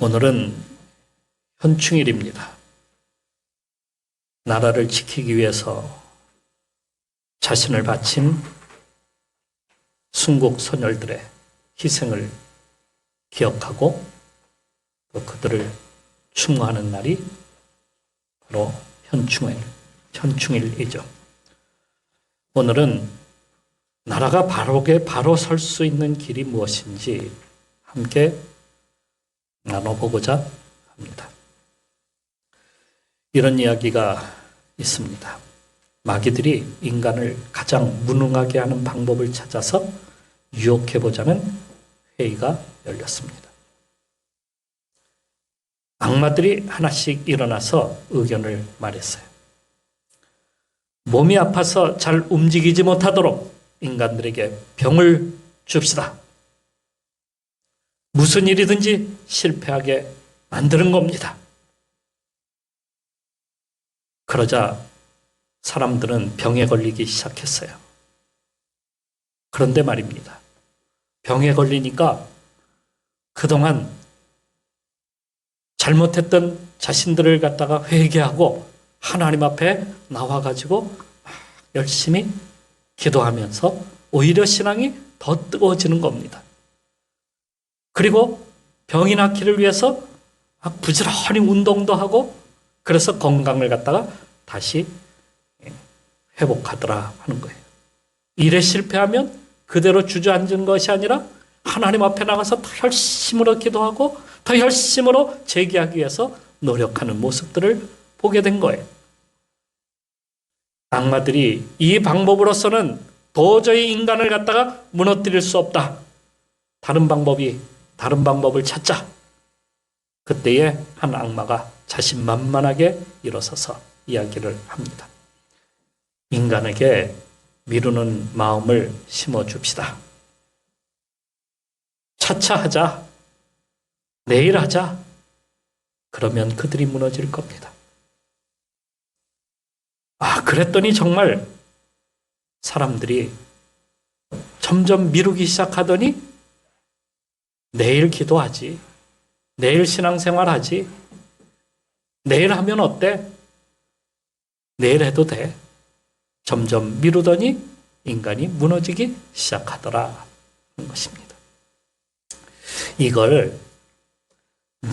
오늘은 현충일입니다. 나라를 지키기 위해서 자신을 바친 순국 선열들의 희생을 기억하고 또 그들을 추모하는 날이 바로 현충일이죠. 오늘은 나라가 바로 설 수 있는 길이 무엇인지 함께 나눠보고자 합니다. 이런 이야기가 있습니다. 마귀들이 인간을 가장 무능하게 하는 방법을 찾아서 유혹해보자는 회의가 열렸습니다. 악마들이 하나씩 일어나서 의견을 말했어요. 몸이 아파서 잘 움직이지 못하도록 인간들에게 병을 줍시다. 무슨 일이든지 실패하게 만드는 겁니다. 그러자 사람들은 병에 걸리기 시작했어요. 그런데 말입니다. 병에 걸리니까 그동안 잘못했던 자신들을 갖다가 회개하고 하나님 앞에 나와가지고 열심히 기도하면서 오히려 신앙이 더 뜨거워지는 겁니다. 그리고 병이 낫기를 위해서 부지런히 운동도 하고 그래서 건강을 갖다가 다시 회복하더라 하는 거예요. 일에 실패하면 그대로 주저앉은 것이 아니라 하나님 앞에 나가서 더 열심으로 기도하고 더 열심으로 재기하기 위해서 노력하는 모습들을 보게 된 거예요. 악마들이 이 방법으로서는 도저히 인간을 갖다가 무너뜨릴 수 없다. 다른 방법을 찾자. 그때에 한 악마가 자신만만하게 일어서서 이야기를 합니다. 인간에게 미루는 마음을 심어줍시다. 차차 하자. 내일 하자. 그러면 그들이 무너질 겁니다. 그랬더니 정말 사람들이 점점 미루기 시작하더니 내일 기도하지. 내일 신앙생활하지. 내일 하면 어때? 내일 해도 돼. 점점 미루더니 인간이 무너지기 시작하더라 하는 것입니다. 이걸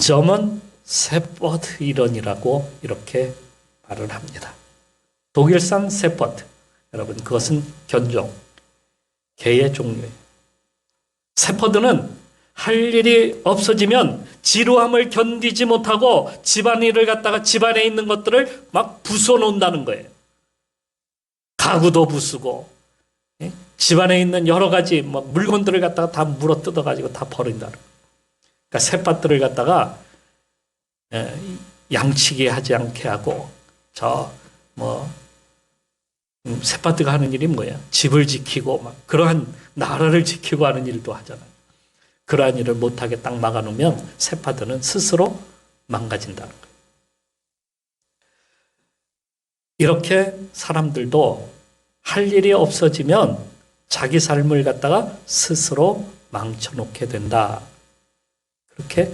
저먼 세퍼드 이론이라고 이렇게 말을 합니다. 독일산 세퍼드. 여러분 그것은 견종, 개의 종류예요. 세퍼드는 할 일이 없어지면 지루함을 견디지 못하고 집안일을 갖다가 집안에 있는 것들을 막 부숴 놓는다는 거예요. 가구도 부수고 집안에 있는 여러 가지 물건들을 갖다가 다 물어 뜯어가지고 다 버린다는 거예요. 그러니까 셋밭들을 갖다가 양치기 하지 않게 하고 셋밭가 하는 일이 뭐야? 집을 지키고 그러한 나라를 지키고 하는 일도 하잖아요. 그러한 일을 못하게 딱 막아놓으면 셋파드는 스스로 망가진다는 거예요. 이렇게 사람들도 할 일이 없어지면 자기 삶을 갖다가 스스로 망쳐놓게 된다. 그렇게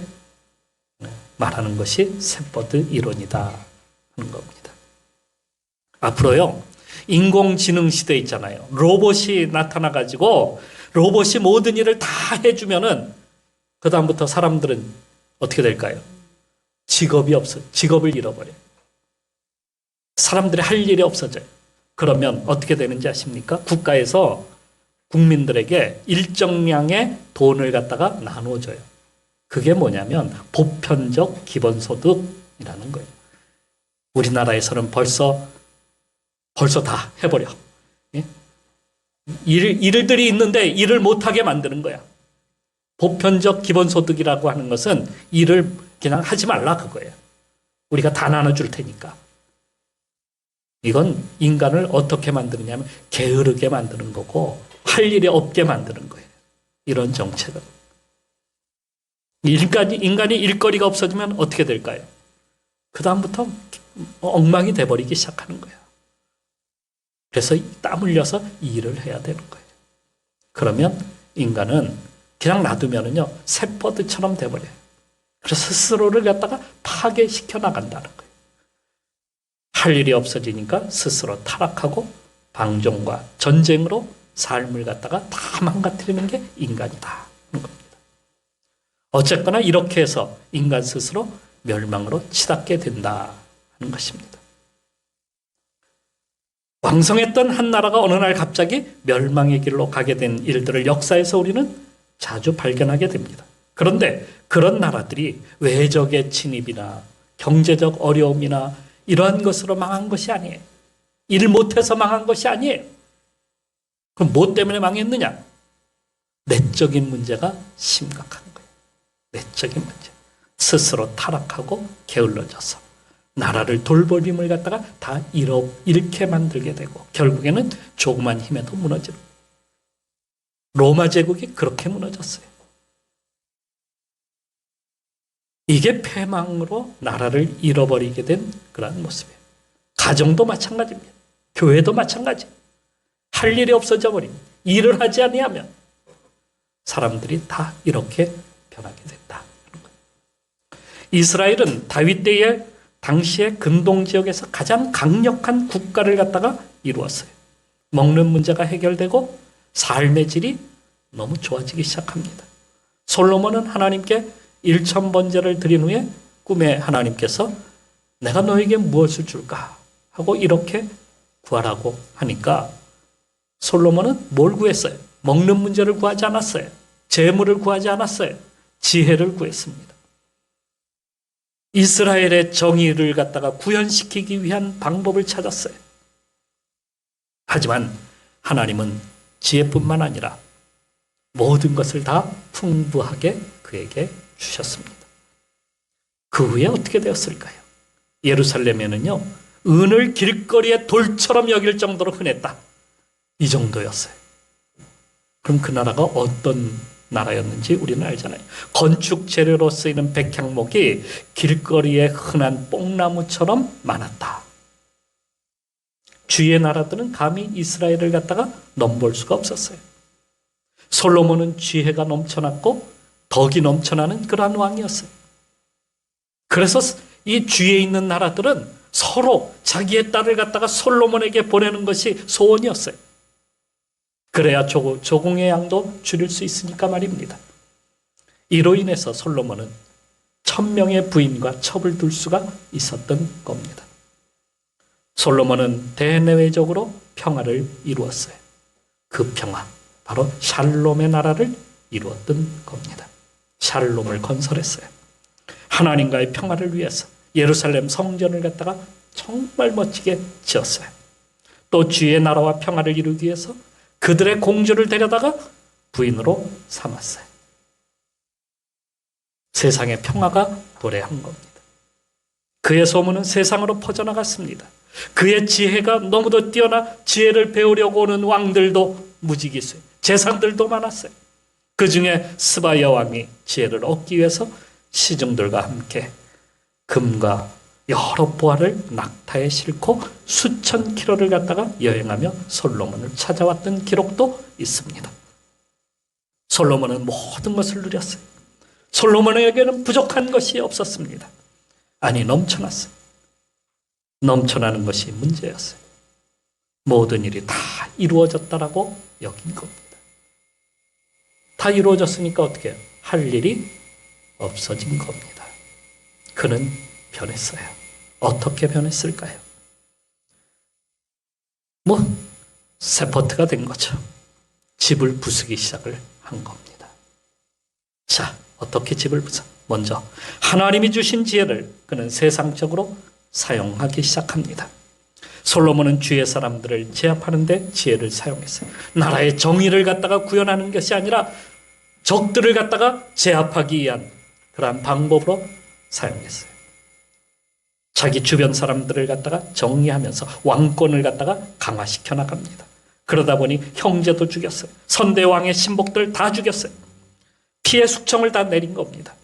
말하는 것이 셋퍼드 이론이다 하는 겁니다. 앞으로요. 인공지능 시대 있잖아요. 로봇이 나타나가지고 로봇이 모든 일을 다 해주면은 그 다음부터 사람들은 어떻게 될까요? 직업을 잃어버려요. 사람들이 할 일이 없어져요. 그러면 어떻게 되는지 아십니까? 국가에서 국민들에게 일정량의 돈을 갖다가 나눠줘요. 그게 뭐냐면 보편적 기본소득이라는 거예요. 우리나라에서는 벌써 다 해버려. 일들이 있는데 일을 못하게 만드는 거야. 보편적 기본소득이라고 하는 것은 일을 그냥 하지 말라 그거예요. 우리가 다 나눠줄 테니까. 이건 인간을 어떻게 만드느냐면 게으르게 만드는 거고 할 일이 없게 만드는 거예요. 이런 정책은. 인간이 일거리가 없어지면 어떻게 될까요? 그 다음부터 엉망이 돼버리기 시작하는 거예요. 그래서 땀 흘려서 일을 해야 되는 거예요. 그러면 인간은 그냥 놔두면은요, 셋버드처럼 돼버려요. 그래서 스스로를 갖다가 파괴시켜 나간다는 거예요. 할 일이 없어지니까 스스로 타락하고 방종과 전쟁으로 삶을 갖다가 다 망가뜨리는 게 인간이다 하는 겁니다. 어쨌거나 이렇게 해서 인간 스스로 멸망으로 치닫게 된다 하는 것입니다. 왕성했던 한 나라가 어느 날 갑자기 멸망의 길로 가게 된 일들을 역사에서 우리는 자주 발견하게 됩니다. 그런데 그런 나라들이 외적의 침입이나 경제적 어려움이나 이러한 것으로 망한 것이 아니에요. 일 못해서 망한 것이 아니에요. 그럼 뭐 때문에 망했느냐? 내적인 문제가 심각한 거예요. 내적인 문제. 스스로 타락하고 게을러져서 나라를 돌볼 힘을 갖다가 다 잃게 만들게 되고 결국에는 조그만 힘에도 무너지는 거예요. 로마 제국이 그렇게 무너졌어요. 이게 패망으로 나라를 잃어버리게 된 그런 모습이에요. 가정도 마찬가지입니다. 교회도 마찬가지. 할 일이 없어져 버립니다. 일을 하지 아니하면 사람들이 다 이렇게 변하게 됐다. 이스라엘은 다윗 때에 당시의 근동 지역에서 가장 강력한 국가를 갖다가 이루었어요. 먹는 문제가 해결되고 삶의 질이 너무 좋아지기 시작합니다. 솔로몬은 하나님께 일천번제를 드린 후에 꿈에 하나님께서 내가 너에게 무엇을 줄까 하고 이렇게 구하라고 하니까 솔로몬은 뭘 구했어요? 먹는 문제를 구하지 않았어요. 재물을 구하지 않았어요. 지혜를 구했습니다. 이스라엘의 정의를 갖다가 구현시키기 위한 방법을 찾았어요. 하지만 하나님은 지혜뿐만 아니라 모든 것을 다 풍부하게 그에게 주셨습니다. 그 후에 어떻게 되었을까요? 예루살렘에는요, 은을 길거리에 돌처럼 여길 정도로 흔했다. 이 정도였어요. 그럼 그 나라가 어떤 나라였는지 우리는 알잖아요. 건축 재료로 쓰이는 백향목이 길거리에 흔한 뽕나무처럼 많았다. 주위의 나라들은 감히 이스라엘을 갖다가 넘볼 수가 없었어요. 솔로몬은 지혜가 넘쳐났고 덕이 넘쳐나는 그러한 왕이었어요. 그래서 이 주위에 있는 나라들은 서로 자기의 딸을 갖다가 솔로몬에게 보내는 것이 소원이었어요. 그래야 조공의 양도 줄일 수 있으니까 말입니다. 이로 인해서 솔로몬은 1000명의 부인과 첩을 둘 수가 있었던 겁니다. 솔로몬은 대내외적으로 평화를 이루었어요. 그 평화, 바로 샬롬의 나라를 이루었던 겁니다. 샬롬을 건설했어요. 하나님과의 평화를 위해서 예루살렘 성전을 갖다가 정말 멋지게 지었어요. 또 주의 나라와 평화를 이루기 위해서 그들의 공주를 데려다가 부인으로 삼았어요. 세상의 평화가 도래한 겁니다. 그의 소문은 세상으로 퍼져나갔습니다. 그의 지혜가 너무도 뛰어나 지혜를 배우려고 오는 왕들도 무지기수요. 재산들도 많았어요. 그 중에 스바야 왕이 지혜를 얻기 위해서 시중들과 함께 금과 여러 보화를 낙타에 싣고 수천 킬로를 갖다가 여행하며 솔로몬을 찾아왔던 기록도 있습니다. 솔로몬은 모든 것을 누렸어요. 솔로몬에게는 부족한 것이 없었습니다. 아니, 넘쳐났어요. 넘쳐나는 것이 문제였어요. 모든 일이 다 이루어졌다라고 여긴 겁니다. 다 이루어졌으니까 어떻게 해요? 할 일이 없어진 겁니다. 그는 변했어요. 어떻게 변했을까요? 세포트가 된 거죠. 집을 부수기 시작을 한 겁니다. 자, 어떻게 집을 부숴? 먼저 하나님이 주신 지혜를 그는 세상적으로 사용하기 시작합니다. 솔로몬은 주의 사람들을 제압하는 데 지혜를 사용했어요. 나라의 정의를 갖다가 구현하는 것이 아니라 적들을 갖다가 제압하기 위한 그러한 방법으로 사용했어요. 자기 주변 사람들을 갖다가 정리하면서 왕권을 갖다가 강화시켜 나갑니다. 그러다 보니 형제도 죽였어요. 선대왕의 신복들 다 죽였어요. 피해 숙청을 다 내린 겁니다.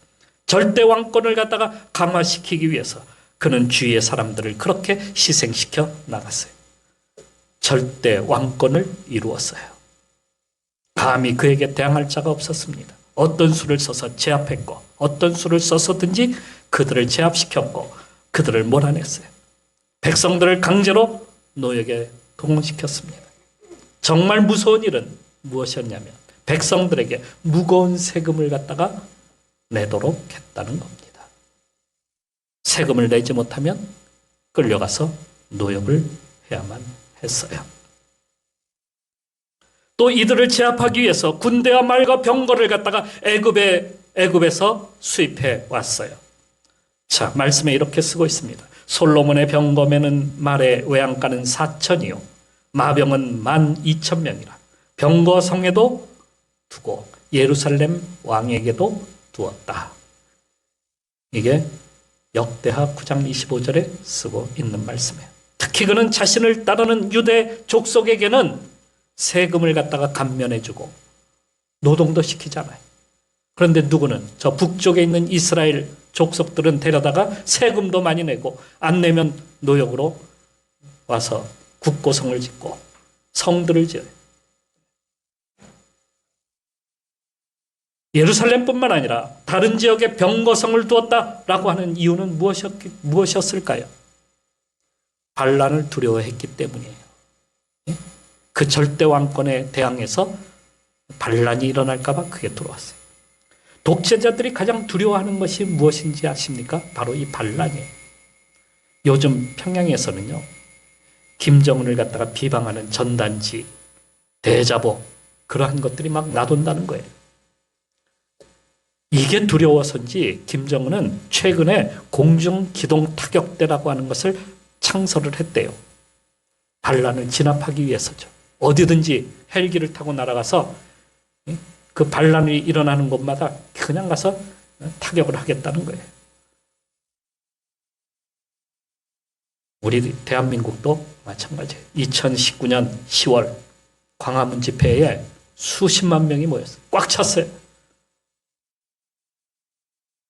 절대 왕권을 갖다가 강화시키기 위해서 그는 주위의 사람들을 그렇게 희생시켜 나갔어요. 절대 왕권을 이루었어요. 감히 그에게 대항할 자가 없었습니다. 어떤 수를 써서 제압했고 어떤 수를 써서든지 그들을 제압시켰고 그들을 몰아냈어요. 백성들을 강제로 노역에 동원시켰습니다. 정말 무서운 일은 무엇이었냐면 백성들에게 무거운 세금을 갖다가 내도록 했다는 겁니다. 세금을 내지 못하면 끌려가서 노역을 해야만 했어요. 또 이들을 제압하기 위해서 군대와 말과 병거를 갖다가 애굽에서 수입해 왔어요. 자, 말씀에 이렇게 쓰고 있습니다. 솔로몬의 병거면은 말의 외양간은 4천이요 마병은 12,000명이라. 병거 성에도 두고 예루살렘 왕에게도 두었다. 이게 역대하 9장 25절에 쓰고 있는 말씀이에요. 특히 그는 자신을 따르는 유대 족속에게는 세금을 갖다가 감면해주고 노동도 시키잖아요. 그런데 누구는 저 북쪽에 있는 이스라엘 족속들은 데려다가 세금도 많이 내고 안 내면 노역으로 와서 국고성을 짓고 성들을 지어요. 예루살렘뿐만 아니라 다른 지역에 병거성을 두었다라고 하는 이유는 무엇이었을까요? 반란을 두려워했기 때문이에요. 그 절대 왕권에 대항해서 반란이 일어날까 봐 그게 들어왔어요. 독재자들이 가장 두려워하는 것이 무엇인지 아십니까? 바로 이 반란이에요. 요즘 평양에서는요. 김정은을 갖다가 비방하는 전단지, 대자보 그러한 것들이 막 나돈다는 거예요. 이게 두려워서인지 김정은은 최근에 공중기동타격대라고 하는 것을 창설을 했대요. 반란을 진압하기 위해서죠. 어디든지 헬기를 타고 날아가서 그 반란이 일어나는 곳마다 그냥 가서 타격을 하겠다는 거예요. 우리 대한민국도 마찬가지예요. 2019년 10월 광화문 집회에 수십만 명이 모였어요. 꽉 찼어요.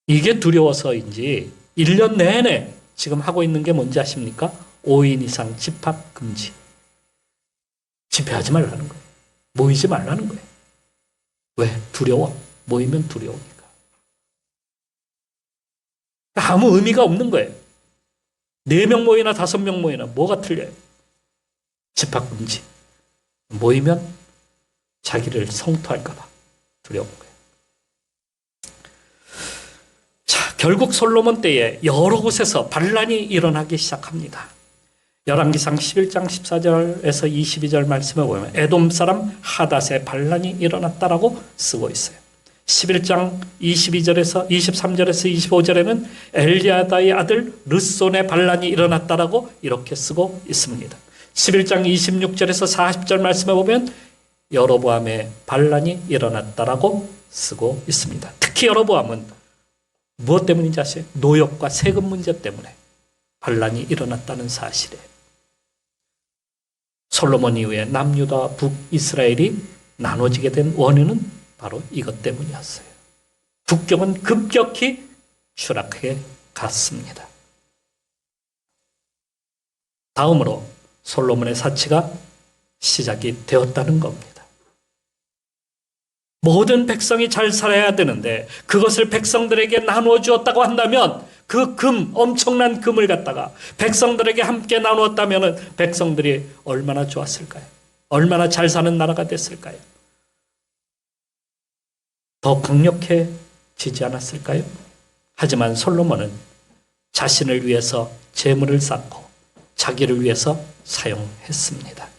이게 두려워서인지 1년 내내 지금 하고 있는 게 뭔지 아십니까? 5인 이상 집합 금지. 집회하지 말라는 거예요. 모이지 말라는 거예요. 왜? 두려워. 모이면 두려우니까. 아무 의미가 없는 거예요. 4명 모이나 5명 모이나 뭐가 틀려요? 집합 금지. 모이면 자기를 성토할까 봐 두려운 거예요. 자, 결국 솔로몬 때에 여러 곳에서 반란이 일어나기 시작합니다. 열왕기상 11장 14절에서 22절 말씀에 보면 에돔 사람 하닷의 반란이 일어났다라고 쓰고 있어요. 11장 22절에서 23절에서 25절에는 엘리아다의 아들 르손의 반란이 일어났다라고 이렇게 쓰고 있습니다. 11장 26절에서 40절 말씀에 보면 여로보암의 반란이 일어났다라고 쓰고 있습니다. 특히 여로보암은 무엇 때문인지 아세요? 노역과 세금 문제 때문에 반란이 일어났다는 사실이에요. 솔로몬 이후에 남유다와 북이스라엘이 나눠지게 된 원인은 바로 이것 때문이었어요. 북경은 급격히 추락해 갔습니다. 다음으로 솔로몬의 사치가 시작이 되었다는 겁니다. 모든 백성이 잘 살아야 되는데 그것을 백성들에게 나누어 주었다고 한다면 그 엄청난 금을 갖다가 백성들에게 함께 나누었다면 백성들이 얼마나 좋았을까요? 얼마나 잘 사는 나라가 됐을까요? 더 강력해지지 않았을까요? 하지만 솔로몬은 자신을 위해서 재물을 쌓고 자기를 위해서 사용했습니다.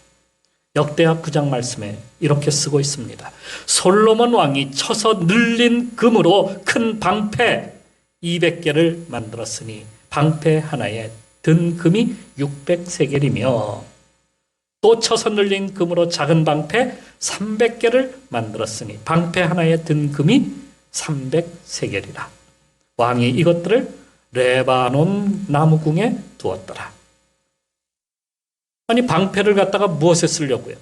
역대하 9장 말씀에 이렇게 쓰고 있습니다. 솔로몬 왕이 쳐서 늘린 금으로 큰 방패 200개를 만들었으니 방패 하나에 든 금이 600세겔이며 또 쳐서 늘린 금으로 작은 방패 300개를 만들었으니 방패 하나에 든 금이 300세겔이라. 왕이 이것들을 레바논 나무궁에 두었더라. 아니 방패를 갖다가 무엇에 쓰려고요?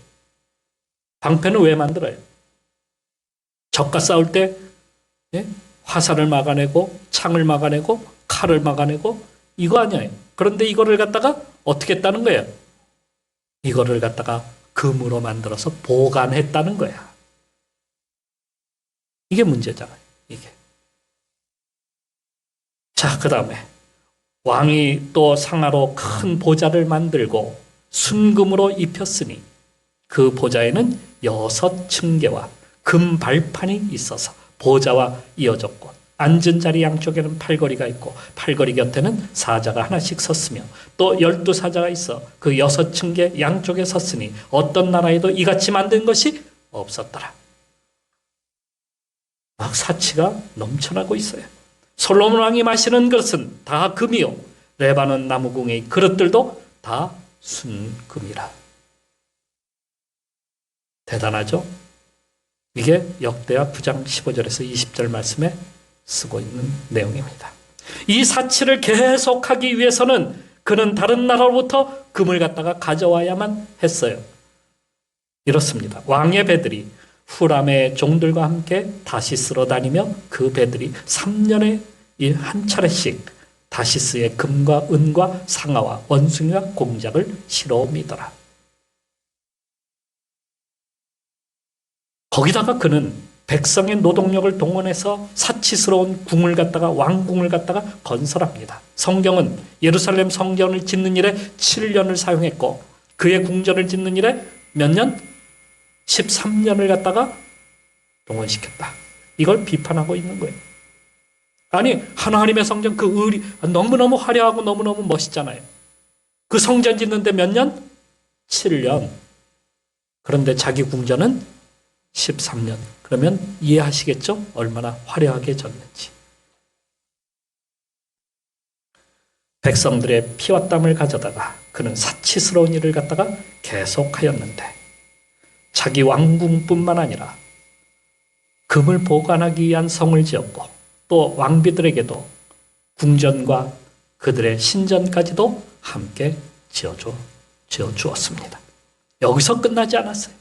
방패는 왜 만들어요? 적과 싸울 때 화살을 막아내고 창을 막아내고 칼을 막아내고 이거 아니에요. 그런데 이거를 갖다가 어떻게 했다는 거예요? 이거를 갖다가 금으로 만들어서 보관했다는 거야. 이게 문제잖아요. 이게. 자, 그 다음에 왕이 또 상하로 큰 보좌를 만들고 순금으로 입혔으니 그 보좌에는 6층계와 금 발판이 있어서 보좌와 이어졌고 앉은 자리 양쪽에는 팔걸이가 있고 팔걸이 곁에는 사자가 하나씩 섰으며 또 12사자가 있어 그 6층계 양쪽에 섰으니 어떤 나라에도 이같이 만든 것이 없었더라. 막 사치가 넘쳐나고 있어요. 솔로몬 왕이 마시는 그릇은 다 금이요 레바논 나무궁의 그릇들도 다 순금이라. 대단하죠? 이게 역대하 9장 15절에서 20절 말씀에 쓰고 있는 내용입니다. 이 사치를 계속하기 위해서는 그는 다른 나라로부터 금을 갖다가 가져와야만 했어요. 이렇습니다. 왕의 배들이 후람의 종들과 함께 다시스로 다니며 그 배들이 3년에 한 차례씩 다시스의 금과 은과 상아와 원숭이와 공작을 실어옵니더라. 거기다가 그는 백성의 노동력을 동원해서 사치스러운 궁을 갖다가 왕궁을 갖다가 건설합니다. 성경은 예루살렘 성전을 짓는 일에 7년을 사용했고 그의 궁전을 짓는 일에 몇 년? 13년을 갖다가 동원시켰다. 이걸 비판하고 있는 거예요. 아니 하나님의 성전 그 의리 너무너무 화려하고 너무너무 멋있잖아요. 그 성전 짓는데 몇 년? 7년. 그런데 자기 궁전은 13년. 그러면 이해하시겠죠? 얼마나 화려하게 졌는지. 백성들의 피와 땀을 가져다가 그는 사치스러운 일을 갖다가 계속하였는데 자기 왕궁뿐만 아니라 금을 보관하기 위한 성을 지었고 또 왕비들에게도 궁전과 그들의 신전까지도 함께 지어주었습니다. 여기서 끝나지 않았어요.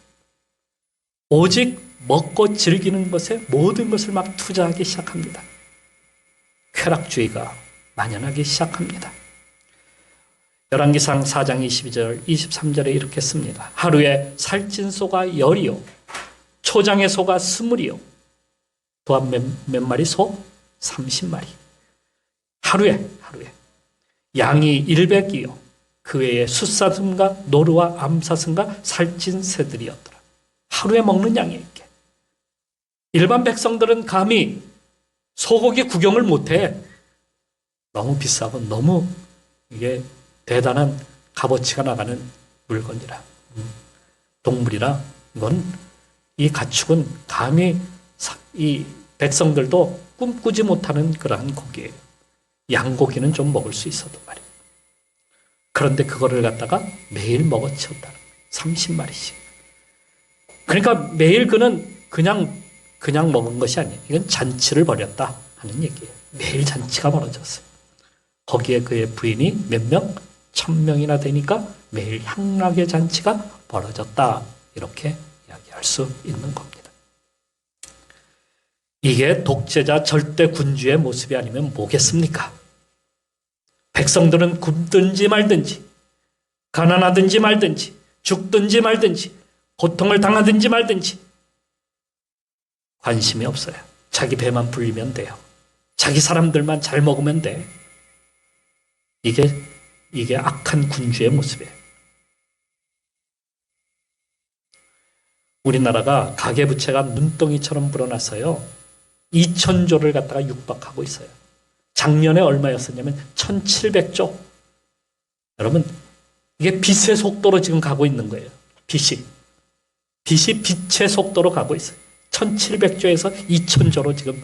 오직 먹고 즐기는 것에 모든 것을 막 투자하기 시작합니다. 쾌락주의가 만연하기 시작합니다. 열왕기상 4장 22절 23절에 이렇게 씁니다. 하루에 살찐 소가 10이요 초장의 소가 20이요 또한 몇 마리 소? 30마리. 하루에 양이 100이요 그 외에 숫사슴과 노루와 암사슴과 살찐 새들이었더라. 하루에 먹는 양이 이렇게. 일반 백성들은 감히 소고기 구경을 못해. 너무 비싸고 너무 이게 대단한 값어치가 나가는 물건이라. 동물이라 이건 이 가축은 감히 이 백성들도 꿈꾸지 못하는 그러한 고기예요. 양고기는 좀 먹을 수 있어도 말이에요. 그런데 그거를 갖다가 매일 먹어치웠다. 30마리씩. 그러니까 매일 그는 그냥 먹은 것이 아니에요. 이건 잔치를 벌였다 하는 얘기예요. 매일 잔치가 벌어졌어요. 거기에 그의 부인이 몇 명? 1000명이나 되니까 매일 향락의 잔치가 벌어졌다. 이렇게 이야기할 수 있는 겁니다. 이게 독재자 절대 군주의 모습이 아니면 뭐겠습니까? 백성들은 굶든지 말든지 가난하든지 말든지 죽든지 말든지 고통을 당하든지 말든지 관심이 없어요. 자기 배만 불리면 돼요. 자기 사람들만 잘 먹으면 돼. 이게 악한 군주의 모습이에요. 우리나라가 가계부채가 눈덩이처럼 불어나서요. 2000조를 갖다가 육박하고 있어요. 작년에 얼마였었냐면 1700조. 여러분 이게 빛의 속도로 지금 가고 있는 거예요. 빛이 빛의 속도로 가고 있어요. 1700조에서 2000조로 지금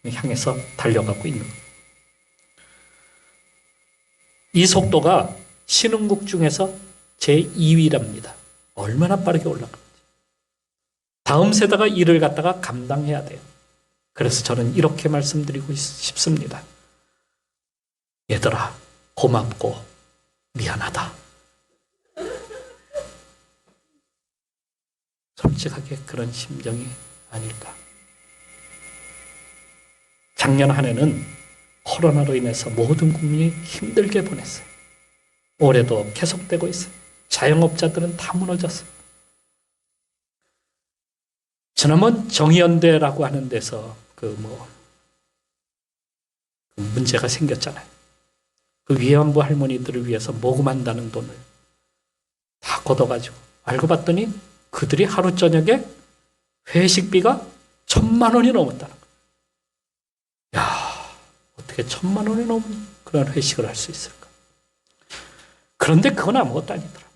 향해서 달려가고 있는 거예요. 이 속도가 신흥국 중에서 제2위랍니다. 얼마나 빠르게 올라가는지. 다음 세대가 이를 갖다가 감당해야 돼요. 그래서 저는 이렇게 말씀드리고 싶습니다. 얘들아, 고맙고 미안하다. 솔직하게 그런 심정이 아닐까. 작년 한 해는 코로나로 인해서 모든 국민이 힘들게 보냈어요. 올해도 계속되고 있어요. 자영업자들은 다 무너졌어요. 지난번 정의연대라고 하는 데서 문제가 생겼잖아요. 그 위안부 할머니들을 위해서 모금한다는 돈을 다 걷어가지고 알고 봤더니 그들이 하루 저녁에 회식비가 1,000만 원이 넘었다는 거예요. 야, 어떻게 1,000만 원이 넘은 그런 회식을 할 수 있을까? 그런데 그건 아무것도 아니더라고요.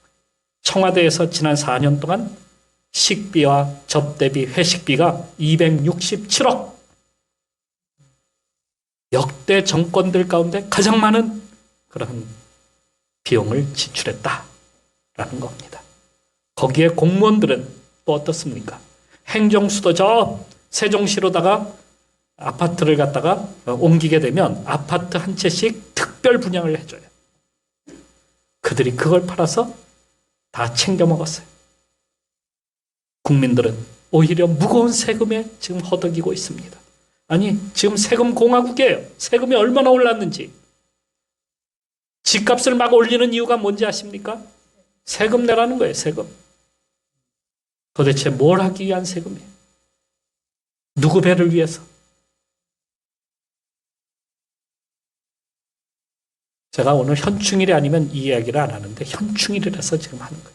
청와대에서 지난 4년 동안 식비와 접대비, 회식비가 267억. 역대 정권들 가운데 가장 많은 그런 비용을 지출했다라는 겁니다. 거기에 공무원들은 또 어떻습니까? 행정수도 저 세종시로다가 아파트를 갖다가 옮기게 되면 아파트 한 채씩 특별 분양을 해줘요. 그들이 그걸 팔아서 다 챙겨 먹었어요. 국민들은 오히려 무거운 세금에 지금 허덕이고 있습니다. 아니, 지금 세금 공화국이에요. 세금이 얼마나 올랐는지. 집값을 막 올리는 이유가 뭔지 아십니까? 세금 내라는 거예요, 세금. 도대체 뭘 하기 위한 세금이에요? 누구 배를 위해서? 제가 오늘 현충일이 아니면 이 이야기를 안 하는데 현충일이라서 지금 하는 거예요.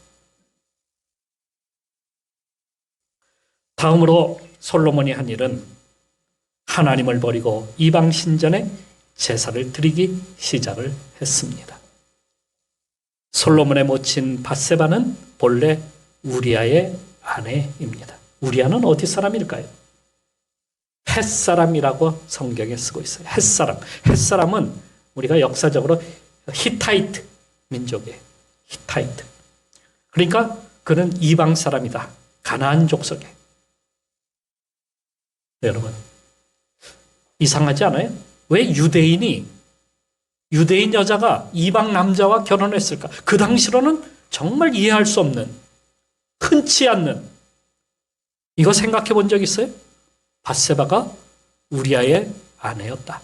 다음으로 솔로몬이 한 일은 하나님을 버리고 이방 신전에 제사를 드리기 시작을 했습니다. 솔로몬의 모친 밧세바는 본래 우리아의 아내입니다. 우리아는 어디 사람일까요? 헷사람이라고 성경에 쓰고 있어요. 헷사람. 헷사람은 우리가 역사적으로 히타이트 민족이에요. 히타이트. 그러니까 그는 이방 사람이다. 가나안 족속에. 네, 여러분. 이상하지 않아요? 왜 유대인 여자가 이방 남자와 결혼했을까? 그 당시로는 정말 이해할 수 없는, 흔치 않는, 이거 생각해 본 적 있어요? 밧세바가 우리아의 아내였다.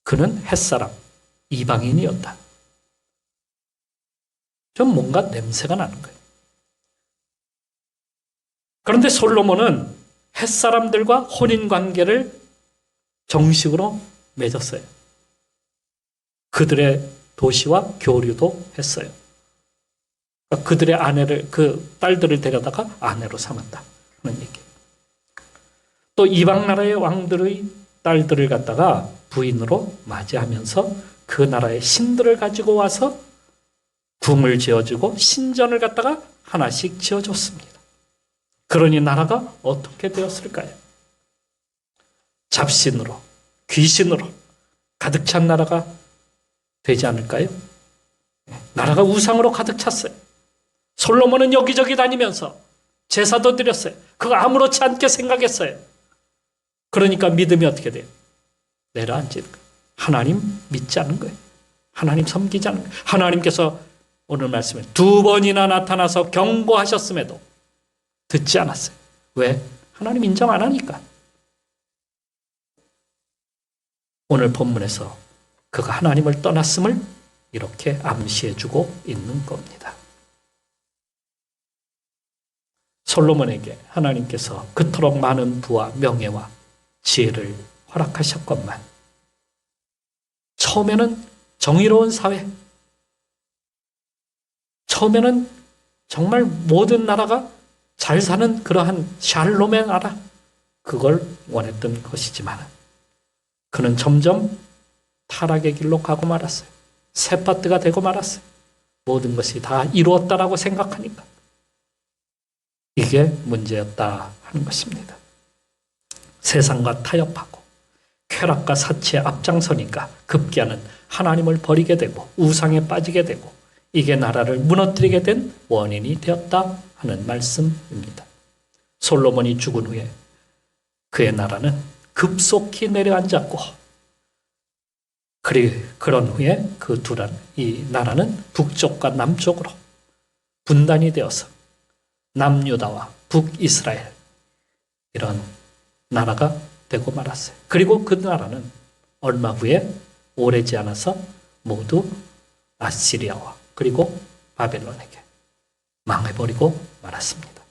그는 헷사람, 이방인이었다. 좀 뭔가 냄새가 나는 거예요. 그런데 솔로몬은 헷사람들과 혼인관계를 정식으로 맺었어요. 그들의 도시와 교류도 했어요. 그들의 아내를, 그 딸들을 데려다가 아내로 삼았다 하는 얘기. 또 이방 나라의 왕들의 딸들을 갖다가 부인으로 맞이하면서 그 나라의 신들을 가지고 와서 궁을 지어주고 신전을 갖다가 하나씩 지어줬습니다. 그러니 나라가 어떻게 되었을까요? 잡신으로, 귀신으로 가득 찬 나라가 되지 않을까요? 나라가 우상으로 가득 찼어요. 솔로몬은 여기저기 다니면서 제사도 드렸어요. 그거 아무렇지 않게 생각했어요. 그러니까 믿음이 어떻게 돼요? 내려앉는 거예요. 하나님 믿지 않는 거예요. 하나님 섬기지 않는 거예요. 하나님께서 오늘 말씀에 2번이나 나타나서 경고하셨음에도 듣지 않았어요. 왜? 하나님 인정 안 하니까. 오늘 본문에서 그가 하나님을 떠났음을 이렇게 암시해주고 있는 겁니다. 솔로몬에게 하나님께서 그토록 많은 부와 명예와 지혜를 허락하셨건만 처음에는 정의로운 사회, 처음에는 정말 모든 나라가 잘 사는 그러한 샬롬의 나라, 그걸 원했던 것이지만 그는 점점 타락의 길로 가고 말았어요. 셋바트가 되고 말았어요. 모든 것이 다 이루었다라고 생각하니까. 이게 문제였다 하는 것입니다. 세상과 타협하고 쾌락과 사치에 앞장서니까 급기야는 하나님을 버리게 되고 우상에 빠지게 되고 이게 나라를 무너뜨리게 된 원인이 되었다 하는 말씀입니다. 솔로몬이 죽은 후에 그의 나라는 급속히 내려앉았고 그런 후에 이 나라는 북쪽과 남쪽으로 분단이 되어서 남유다와 북이스라엘 이런 나라가 되고 말았어요. 그리고 그 나라는 얼마 후에 오래지 않아서 모두 아시리아와 그리고 바벨론에게 망해버리고 말았습니다.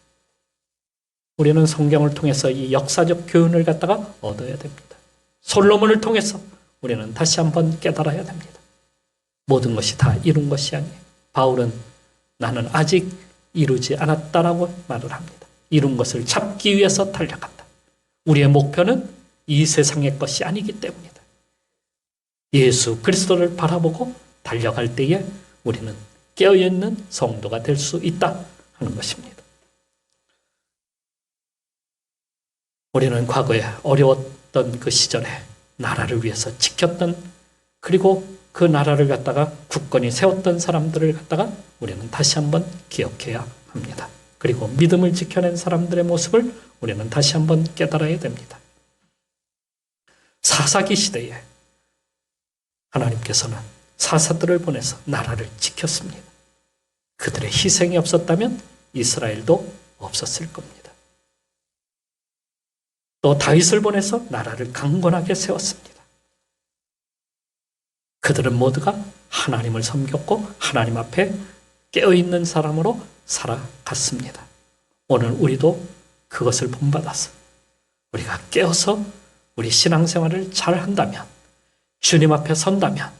우리는 성경을 통해서 이 역사적 교훈을 갖다가 얻어야 됩니다. 솔로몬을 통해서 우리는 다시 한번 깨달아야 됩니다. 모든 것이 다 이룬 것이 아니에요. 바울은 나는 아직 이루지 않았다라고 말을 합니다. 이룬 것을 잡기 위해서 달려간다. 우리의 목표는 이 세상의 것이 아니기 때문이다. 예수 그리스도를 바라보고 달려갈 때에 우리는 깨어있는 성도가 될 수 있다 하는 것입니다. 우리는 과거에 어려웠던 그 시절에 나라를 위해서 지켰던, 그리고 그 나라를 갖다가 굳건히 세웠던 사람들을 갖다가 우리는 다시 한번 기억해야 합니다. 그리고 믿음을 지켜낸 사람들의 모습을 우리는 다시 한번 깨달아야 됩니다. 사사기 시대에 하나님께서는 사사들을 보내서 나라를 지켰습니다. 그들의 희생이 없었다면 이스라엘도 없었을 겁니다. 또 다윗을 보내서 나라를 강건하게 세웠습니다. 그들은 모두가 하나님을 섬겼고 하나님 앞에 깨어있는 사람으로 살아갔습니다. 오늘 우리도 그것을 본받아서 우리가 깨어서 우리 신앙생활을 잘 한다면, 주님 앞에 선다면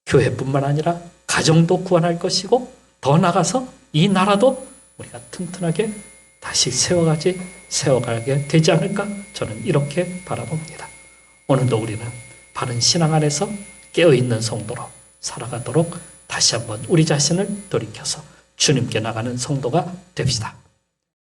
교회뿐만 아니라 가정도 구원할 것이고, 더 나아가서 이 나라도 우리가 튼튼하게 다시 세워가게 되지 않을까, 저는 이렇게 바라봅니다. 오늘도 우리는 바른 신앙 안에서 깨어있는 성도로 살아가도록 다시 한번 우리 자신을 돌이켜서 주님께 나가는 성도가 됩시다.